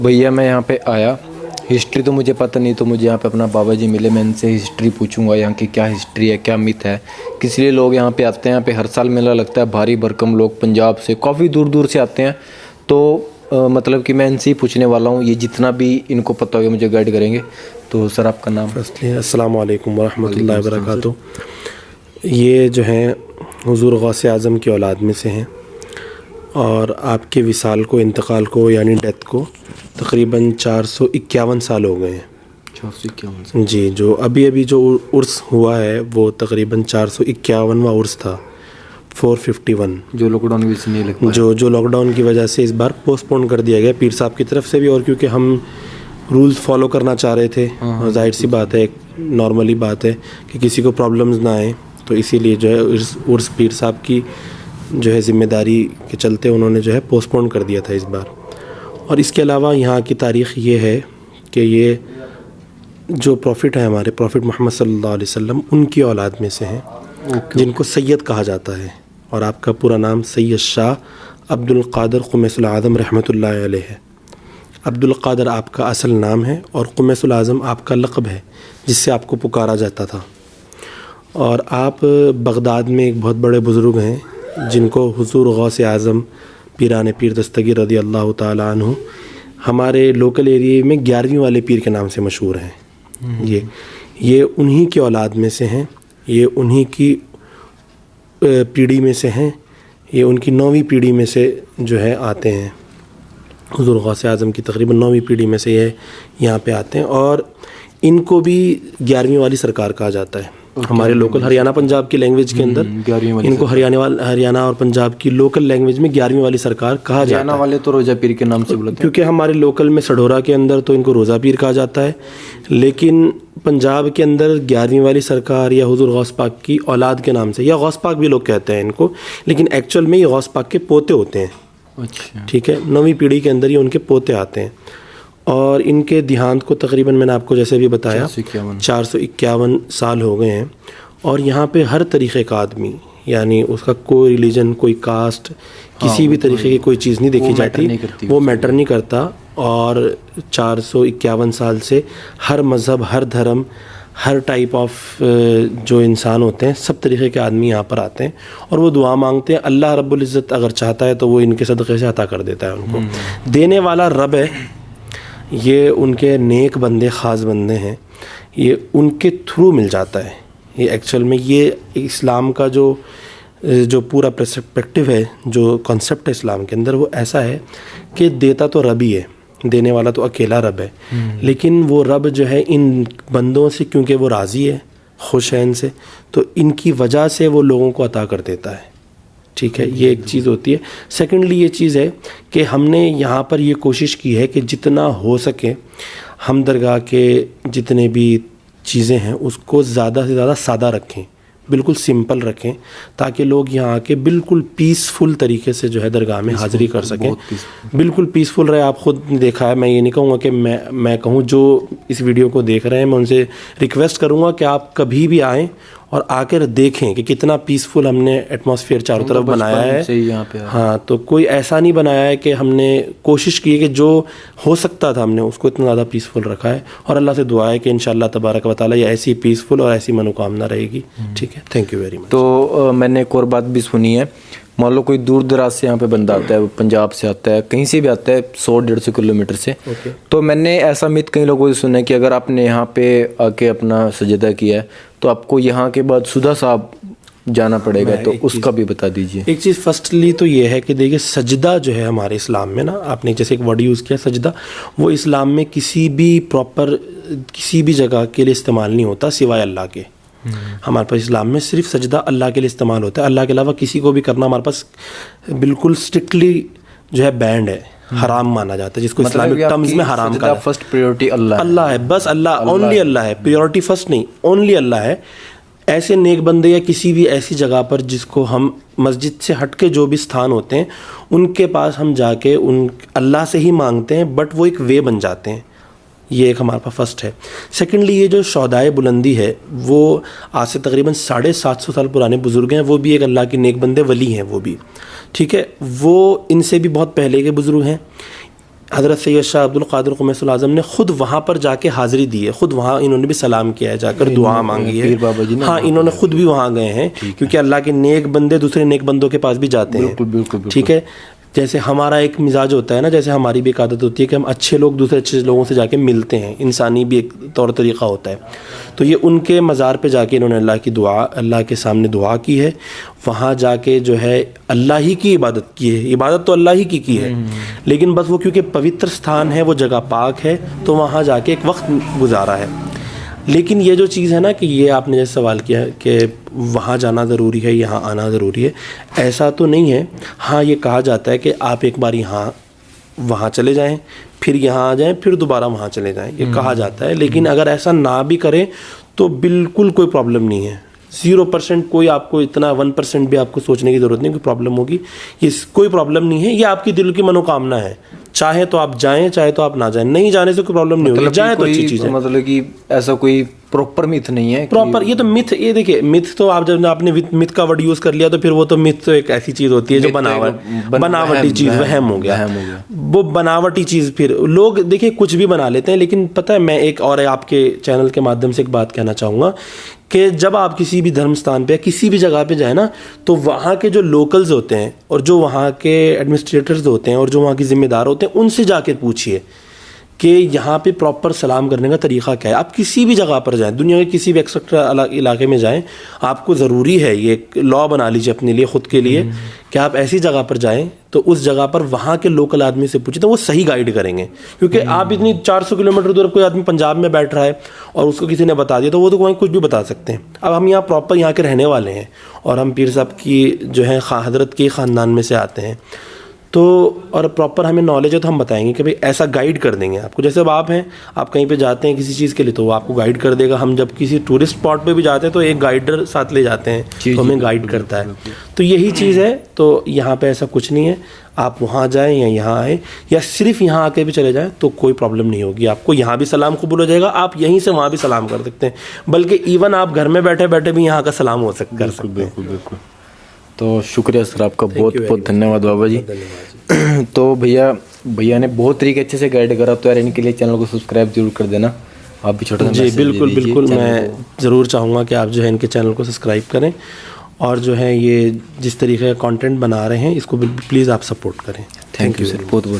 भैया मैं यहाँ पे आया, हिस्ट्री तो मुझे पता नहीं, तो मुझे यहाँ पे अपना बाबा जी मिले, मैं इनसे हिस्ट्री पूछूंगा यहाँ की क्या हिस्ट्री है, क्या मिथ है, किस लिए लोग यहाँ पे आते हैं। यहाँ पे हर साल मेला लगता है, भारी भरकम लोग पंजाब से काफ़ी दूर दूर से आते हैं। तो मतलब कि मैं इनसे ही पूछने वाला हूँ, ये जितना भी इनको पता होगा मुझे गाइड करेंगे। तो सर आपका नाम? अस्सलाम वालेकुम वरहमतुल्लाहि वबरकातुहू। ये जो हैं हुज़ूर गौसे आज़म की औलाद में से हैं और आपके विसाल को, इंतकाल को यानी डेथ को तकरीबन 451 साल हो गए हैं। 451 साल जी। जो अभी जो उर्स हुआ है वो तकरीबन 451वां उर्स था, 451, जो लॉकडाउन की वजह से नहीं लग पाया, जो लॉकडाउन की वजह से इस बार पोस्टपोन कर दिया गया पीर साहब की तरफ से भी, और क्योंकि हम रूल्स फॉलो करना चाह रहे थे, जाहिर सी बात है, एक नॉर्मली बात है कि किसी को प्रॉब्लम्स ना आए, तो इसीलिए जो है उर्स पीर साहब की जो है ज़िम्मेदारी के चलते उन्होंने जो है पोस्टपोन कर दिया था इस बार। और इसके अलावा यहाँ की तारीख़ ये है कि ये जो प्रॉफिट है हमारे प्रॉफिट मोहम्मद सल्लल्लाहु अलैहि वसल्लम, उनकी औलाद में से हैं, जिनको सैयद कहा जाता है। और आपका पूरा नाम सैयद शाह अब्दुल क़ादिर क़ुमैसुल आज़म रहमतुल्लाहि अलैह है। अब्दुल क़ादिर आपका असल नाम है और क़ुमैसुल आज़म आपका लक़ब है जिससे आपको पुकारा जाता था। और आप बगदाद में एक बहुत बड़े बुज़ुर्ग हैं जिनको हुज़ूर गौसे आज़म पीरान पीर दस्तगीर रज़ी अल्लाह ताला अन्हु हमारे लोकल एरिया में 11वीं वाले पीर के नाम से मशहूर हैं। ये उन्हीं की औलाद में से हैं, ये उन्हीं की पीढ़ी में से हैं, ये उनकी 9वीं पीढ़ी में से जो है आते हैं। हुज़ूर गौसे आज़म की तकरीबन 9वीं पीढ़ी में से ये यहाँ पे आते हैं और इनको भी 11वीं वाली सरकार कहा जाता है। हमारे लोकल हरियाणा पंजाब की लैंग्वेज के अंदर इनको हरियाणा और पंजाब की लोकल लैंग्वेज में 11वीं वाली सरकार कहा जाता है। हरियाणा वाले तो रोज़ा पीर के नाम से बुलाते हैं, क्योंकि हमारे लोकल में सढौरा के अंदर तो इनको रोज़ा पीर कहा जाता है, लेकिन पंजाब के अंदर 11वीं वाली सरकार या हुज़ूर गौस पाक की औलाद के नाम से, या गौस पाक भी लोग कहते हैं इनको, लेकिन एक्चुअल में ये गौस पाक के पोते होते हैं। अच्छा, ठीक है। 9वीं पीढ़ी के अंदर ये उनके पोते आते हैं। और इनके देहांत को तकरीबन मैंने आपको जैसे भी बताया 451 साल हो गए हैं। और यहाँ पे हर तरीक़े का आदमी, यानी उसका कोई रिलीजन, कोई कास्ट, किसी भी तरीक़े की कोई चीज़ नहीं देखी जाती, वो मैटर नहीं करता। और 451 साल से हर मज़हब, हर धर्म, हर टाइप ऑफ जो इंसान होते हैं, सब तरीक़े के आदमी यहाँ पर आते हैं और वो दुआ मांगते हैं। अल्लाह रब्बुल इज़्ज़त अगर चाहता है तो वो इनके सदक़े से अता कर देता है उनको। देने वाला रब है, ये उनके नेक बंदे, ख़ास बंदे हैं, ये उनके थ्रू मिल जाता है। ये एक्चुअल में ये इस्लाम का जो पूरा पर्सपेक्टिव है, जो कॉन्सेप्ट है इस्लाम के अंदर, वो ऐसा है कि देता तो रब ही है, देने वाला तो अकेला रब है, लेकिन वो रब जो है इन बंदों से, क्योंकि वो राज़ी है, खुश है इनसे, तो इनकी वजह से वो लोगों को अता कर देता है। ठीक है, ये एक चीज़ होती है। सेकेंडली ये चीज़ है कि हमने यहाँ पर ये कोशिश की है कि जितना हो सके हम दरगाह के जितने भी चीज़ें हैं उसको ज़्यादा से ज़्यादा सादा रखें, बिल्कुल सिंपल रखें, ताकि लोग यहाँ आके बिल्कुल पीसफुल तरीके से जो है दरगाह में हाज़िरी कर सकें। बिल्कुल पीसफुल रहे। आप ख़ुद देखा है, मैं ये नहीं कहूँगा कि मैं कहूँ, जो इस वीडियो को देख रहे हैं मैं उनसे रिक्वेस्ट करूँगा कि आप कभी भी आएँ और आकर देखें कि कितना पीसफुल हमने एटमॉस्फेयर चारों तरफ बनाया है। यहाँ पे हाँ, तो कोई ऐसा नहीं बनाया है कि हमने कोशिश की है कि जो हो सकता था हमने उसको इतना ज़्यादा पीसफुल रखा है। और अल्लाह से दुआ है कि इंशाअल्लाह तबारक व तआला ये ऐसी पीसफुल और ऐसी मनोकामना रहेगी। ठीक है, थैंक यू वेरी मच। तो मैंने एक और बात भी सुनी है, मान लो कोई दूर दराज से यहाँ पे बंदा आता है, पंजाब से आता है, कहीं से भी आता है, 100-150 किलोमीटर से, तो मैंने ऐसा मिथ कई लोगों से सुना है कि अगर आपने यहाँ पे आके अपना सजदा किया है तो आपको यहाँ के बाद सुधा साहब जाना पड़ेगा, तो उसका भी बता दीजिए। एक चीज़ फर्स्टली तो ये है कि देखिए, सजदा जो है हमारे इस्लाम में ना, आपने जैसे एक वर्ड यूज़ किया सजदा, वो इस्लाम में किसी भी प्रॉपर किसी भी जगह के लिए इस्तेमाल नहीं होता सिवाय अल्लाह के। हमारे पास इस्लाम में सिर्फ सजदा अल्लाह के लिए इस्तेमाल होता है। अल्लाह के अलावा किसी को भी करना हमारे पास बिल्कुल स्ट्रिक्टली जो है बैंड है, हराम माना जाता है, जिसको इस्लामिक टर्म्स में हराम का फर्स्ट प्रायोरिटी अल्लाह है। बस अल्लाह, ओनली अल्लाह है। प्रायोरिटी फर्स्ट नहीं, ओनली अल्लाह है। ऐसे नेक बंदे या किसी भी ऐसी जगह पर जिसको हम मस्जिद से हट के जो भी स्थान होते हैं उनके पास हम जाके उन अल्लाह से ही मांगते हैं, बट वो एक वे बन जाते हैं। ये एक हमारे पास फर्स्ट है। सेकेंडली, ये जो शौदाए बुलंदी है वो आज से तकरीबन 750 साल पुराने बुज़ुर्ग हैं, वो भी एक अल्लाह के नेक बंदे वली हैं वो भी। ठीक है, वो इनसे भी बहुत पहले के बुज़ुर्ग हैं। حضرت سید شاہ عبد القادر قمیص العظم نے خود وہاں پر جا کے حاضری دی ہے, خود وہاں انہوں نے بھی سلام کیا ہے, جا کر دعا مانگی ہے. ہاں انہوں نے خود بھی وہاں گئے ہیں, کیونکہ اللہ کے نیک بندے دوسرے نیک بندوں کے پاس بھی جاتے ہیں. بالکل. ٹھیک ہے, جیسے ہمارا ایک مزاج ہوتا ہے نا, جیسے ہماری بھی ایک عادت ہوتی ہے کہ ہم اچھے لوگ دوسرے اچھے لوگوں سے جا کے ملتے ہیں, انسانی بھی ایک طور طریقہ ہوتا ہے. تو یہ ان کے مزار پہ جا کے انہوں نے اللہ کے سامنے دعا کی ہے, وہاں جا کے جو ہے اللہ ہی کی عبادت کی ہے. عبادت تو اللہ ہی کی ہے, لیکن بس وہ کیونکہ پوتر ستھان ہے, وہ جگہ پاک ہے, تو وہاں جا کے ایک وقت گزارا ہے. لیکن یہ جو چیز ہے نا کہ یہ آپ نے جیسے سوال کیا کہ وہاں جانا ضروری ہے, یہاں آنا ضروری ہے, ایسا تو نہیں ہے. ہاں یہ کہا جاتا ہے کہ آپ ایک بار وہاں چلے جائیں, پھر یہاں آ جائیں, پھر دوبارہ وہاں چلے جائیں, یہ کہا جاتا ہے. لیکن اگر ایسا نہ بھی کریں تو بالکل کوئی پرابلم نہیں ہے. 0% کوئی آپ کو اتنا 1% بھی آپ کو سوچنے کی ضرورت نہیں کوئی پرابلم ہوگی. یہ کوئی پرابلم نہیں ہے, یہ آپ کی دل کی منوکامنا ہے. چاہے تو آپ جائیں, چاہے تو آپ نہ جائیں, نہیں جانے سے کوئی پرابلم نہیں ہوگی, جائیں تو اچھی چیز ہے. مطلب کہ ایسا کوئی پراپر میتھ نہیں ہے پراپر. یہ تو میتھ, یہ دیکھیے میتھ تو آپ جب آپ نے میتھ کا ورڈ یوز کر لیا تو پھر وہ تو میتھ تو ایک ایسی چیز ہوتی ہے جو بناوٹی چیز, وہم ہو گیا. وہ بناوٹی چیز, پھر لوگ دیکھیے کچھ بھی بنا لیتے ہیں. لیکن پتہ ہے میں ایک اور آپ کے چینل کے مادھیم سے ایک بات کہنا چاہوں گا کہ جب آپ کسی بھی دھرم ستان پہ کسی بھی جگہ پہ جائیں نا, تو وہاں کے جو لوکلز ہوتے ہیں اور جو وہاں کے ایڈمنسٹریٹرز ہوتے ہیں اور جو وہاں کے ذمہ دار ہوتے ہیں, ان سے جا کے پوچھیے کہ یہاں پہ پراپر سلام کرنے کا طریقہ کیا ہے. آپ کسی بھی جگہ پر جائیں, دنیا کے کسی بھی ایکسٹرا علاقے میں جائیں, آپ کو ضروری ہے, یہ ایک لا بنا لیجیے اپنے لیے, خود کے لیے, کہ آپ ایسی جگہ پر جائیں تو اس جگہ پر وہاں کے لوکل آدمی سے پوچھیں تو وہ صحیح گائیڈ کریں گے. کیونکہ آپ اتنی 400 کلومیٹر دور کوئی آدمی پنجاب میں بیٹھ رہا ہے اور اس کو کسی نے بتا دیا تو وہ تو وہیں کچھ بھی بتا سکتے ہیں. اب ہم یہاں پراپر یہاں کے رہنے والے ہیں اور ہم پیر صاحب کی جو ہے حضرت کے خاندان میں سے آتے ہیں, تو اور پراپر ہمیں نالج ہے تو ہم بتائیں گے کہ بھئی ایسا گائیڈ کر دیں گے آپ کو. جیسے اب آپ ہیں, آپ کہیں پہ جاتے ہیں کسی چیز کے لیے تو وہ آپ کو گائیڈ کر دے گا. ہم جب کسی ٹورسٹ اسپاٹ پہ بھی جاتے ہیں تو ایک گائیڈر ساتھ لے جاتے ہیں, تو ہمیں گائیڈ کرتا ہے. تو یہی چیز ہے. تو یہاں پہ ایسا کچھ نہیں ہے, آپ وہاں جائیں یا یہاں آئیں یا صرف یہاں آ کے بھی چلے جائیں تو کوئی پرابلم نہیں ہوگی. آپ کو یہاں بھی سلام قبول ہو جائے گا, آپ یہیں سے وہاں بھی سلام کر سکتے ہیں, بلکہ ایون آپ گھر میں بیٹھے بیٹھے بھی یہاں کا سلام کر سکتے ہیں. بالکل. تو شکریہ سر آپ کا, بہت بہت دھنیہ واد بابا جی. تو بھیا نے بہت طریقے اچھے سے گائیڈ کرا, تو یار ان کے لیے چینل کو سبسکرائب ضرور کر دینا. آپ بھی چھوٹا سا جی بالکل میں ضرور چاہوں گا کہ آپ جو ہے ان کے چینل کو سبسکرائب کریں, اور جو ہے یہ جس طریقے کا کانٹینٹ بنا رہے ہیں اس کو پلیز آپ سپورٹ کریں. تھینک یو سر, بہت بہت